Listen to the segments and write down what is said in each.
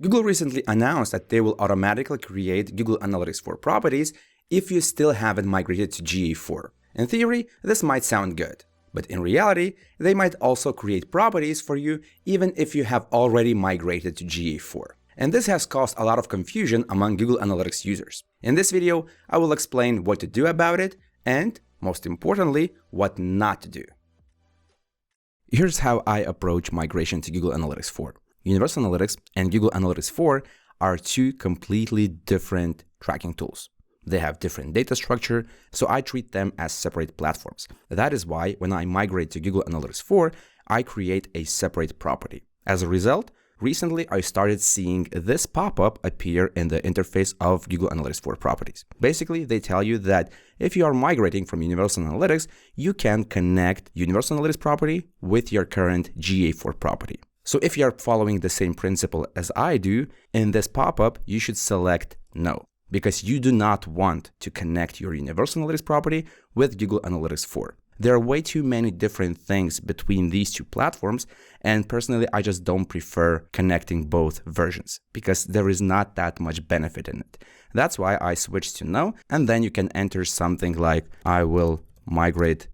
Google recently announced that they will automatically create Google Analytics 4 properties if you still haven't migrated to GA4. In theory, this might sound good, but in reality, they might also create properties for you even if you have already migrated to GA4. And this has caused a lot of confusion among Google Analytics users. In this video, I will explain what to do about it and, most importantly, what not to do. Here's how I approach migration to Google Analytics 4. Universal Analytics and Google Analytics 4 are two completely different tracking tools. They have different data structure, so I treat them as separate platforms. That is why when I migrate to Google Analytics 4, I create a separate property. As a result, recently I started seeing this pop-up appear in the interface of Google Analytics 4 properties. Basically, they tell you that if you are migrating from Universal Analytics, you can connect Universal Analytics property with your current GA4 property. So if you are following the same principle as I do, in this pop-up, you should select No, because you do not want to connect your Universal Analytics property with Google Analytics 4. There are way too many different things between these two platforms, and personally, I just don't prefer connecting both versions because there is not that much benefit in it. That's why I switched to No, and then you can enter something like, I will migrate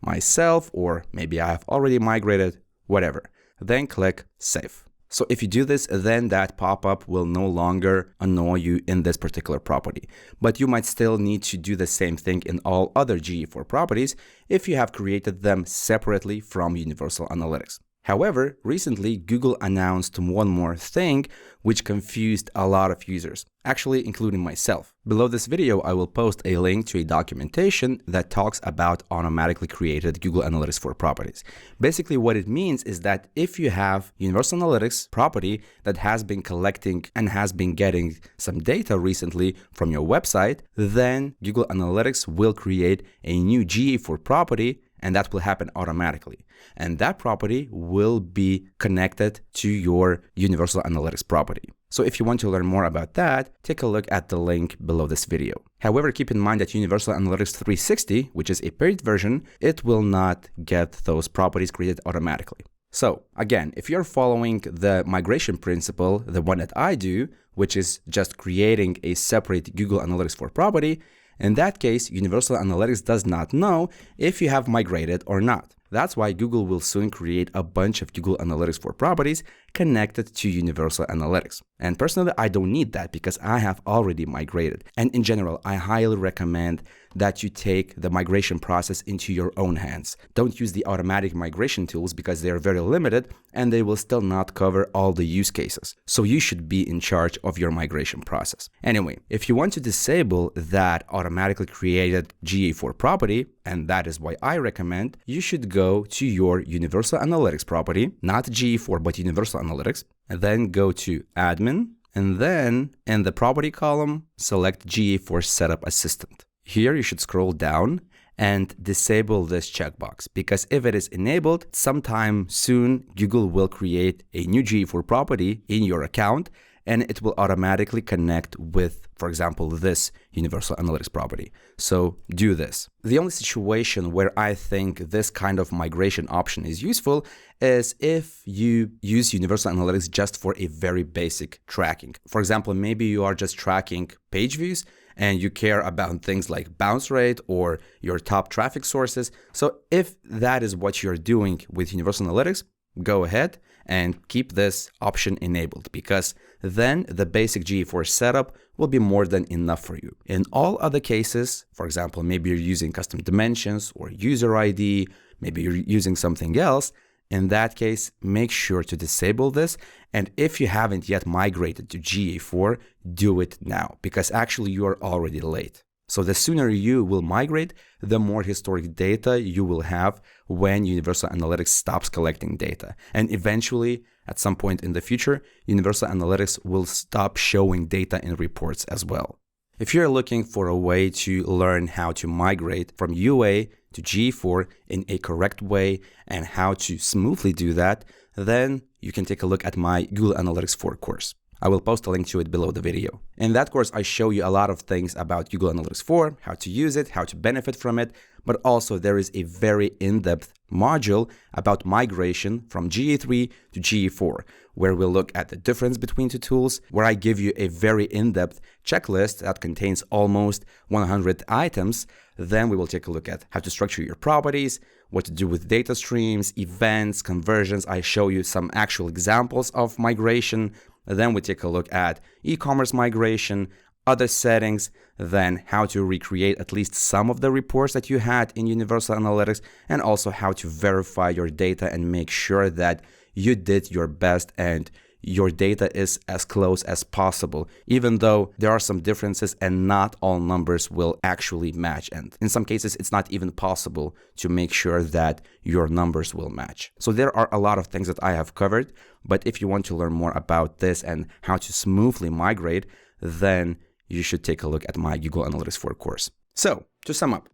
myself, or maybe I have already migrated, whatever. Then click Save. So if you do this, then that pop-up will no longer annoy you in this particular property. But you might still need to do the same thing in all other GA4 properties if you have created them separately from Universal Analytics. However, recently Google announced one more thing which confused a lot of users, actually including myself. Below this video, I will post a link to a documentation that talks about automatically created Google Analytics 4 properties. Basically, what it means is that if you have Universal Analytics property that has been collecting and has been getting some data recently from your website, then Google Analytics will create a new GA4 property, and that will happen automatically. And that property will be connected to your Universal Analytics property. So if you want to learn more about that, take a look at the link below this video. However, keep in mind that Universal Analytics 360, which is a paid version, it will not get those properties created automatically. So again, if you're following the migration principle, the one that I do, which is just creating a separate Google Analytics 4 property, in that case, Universal Analytics does not know if you have migrated or not. That's why Google will soon create a bunch of Google Analytics 4 properties connected to Universal Analytics. And personally, I don't need that because I have already migrated. And in general, I highly recommend that you take the migration process into your own hands. Don't use the automatic migration tools because they are very limited and they will still not cover all the use cases. So you should be in charge of your migration process. Anyway, if you want to disable that automatically created GA4 property, and that is why I recommend, you should go to your Universal Analytics property, not GA4, but Universal Analytics, and then go to Admin, and then in the property column, select GA4 Setup Assistant. Here you should scroll down and disable this checkbox, because if it is enabled, sometime soon Google will create a new GA4 property in your account and it will automatically connect with, for example, this Universal Analytics property. So do this. The only situation where I think this kind of migration option is useful is if you use Universal Analytics just for a very basic tracking. For example, maybe you are just tracking page views and you care about things like bounce rate or your top traffic sources. So if that is what you're doing with Universal Analytics, go ahead and keep this option enabled, because then the basic GA4 setup will be more than enough for you. In all other cases, for example, maybe you're using custom dimensions or user ID, maybe you're using something else, in that case, make sure to disable this. And if you haven't yet migrated to GA4, do it now, because actually you are already late. So the sooner you will migrate, the more historic data you will have when Universal Analytics stops collecting data. And eventually, at some point in the future, Universal Analytics will stop showing data in reports as well. If you're looking for a way to learn how to migrate from UA to GA4 in a correct way and how to smoothly do that, then you can take a look at my Google Analytics 4 course. I will post a link to it below the video. In that course, I show you a lot of things about Google Analytics 4, how to use it, how to benefit from it, but also there is a very in-depth module about migration from GA3 to GA4, where we'll look at the difference between two tools, where I give you a very in-depth checklist that contains almost 100 items. Then we will take a look at how to structure your properties, what to do with data streams, events, conversions. I show you some actual examples of migration. Then we take a look at e-commerce migration, other settings, then how to recreate at least some of the reports that you had in Universal Analytics, and also how to verify your data and make sure that you did your best and your data is as close as possible, even though there are some differences and not all numbers will actually match. And in some cases, it's not even possible to make sure that your numbers will match. So there are a lot of things that I have covered, but if you want to learn more about this and how to smoothly migrate, then you should take a look at my Google Analytics 4 course. So, to sum up,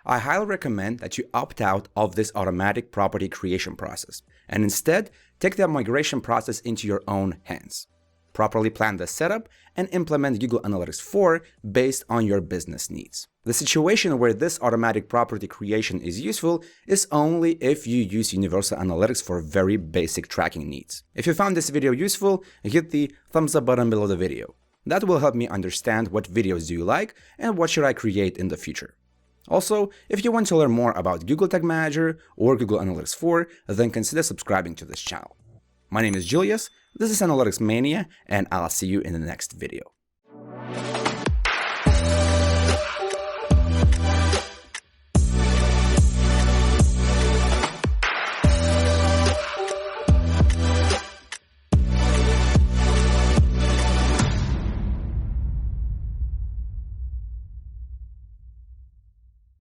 I highly recommend that you opt out of this automatic property creation process and instead take the migration process into your own hands. Properly plan the setup and implement Google Analytics 4 based on your business needs. The situation where this automatic property creation is useful is only if you use Universal Analytics for very basic tracking needs. If you found this video useful, hit the thumbs up button below the video. That will help me understand what videos do you like and what should I create in the future. Also, if you want to learn more about Google Tag Manager or Google Analytics 4, then consider subscribing to this channel. My name is Julius, this is Analytics Mania, and I'll see you in the next video.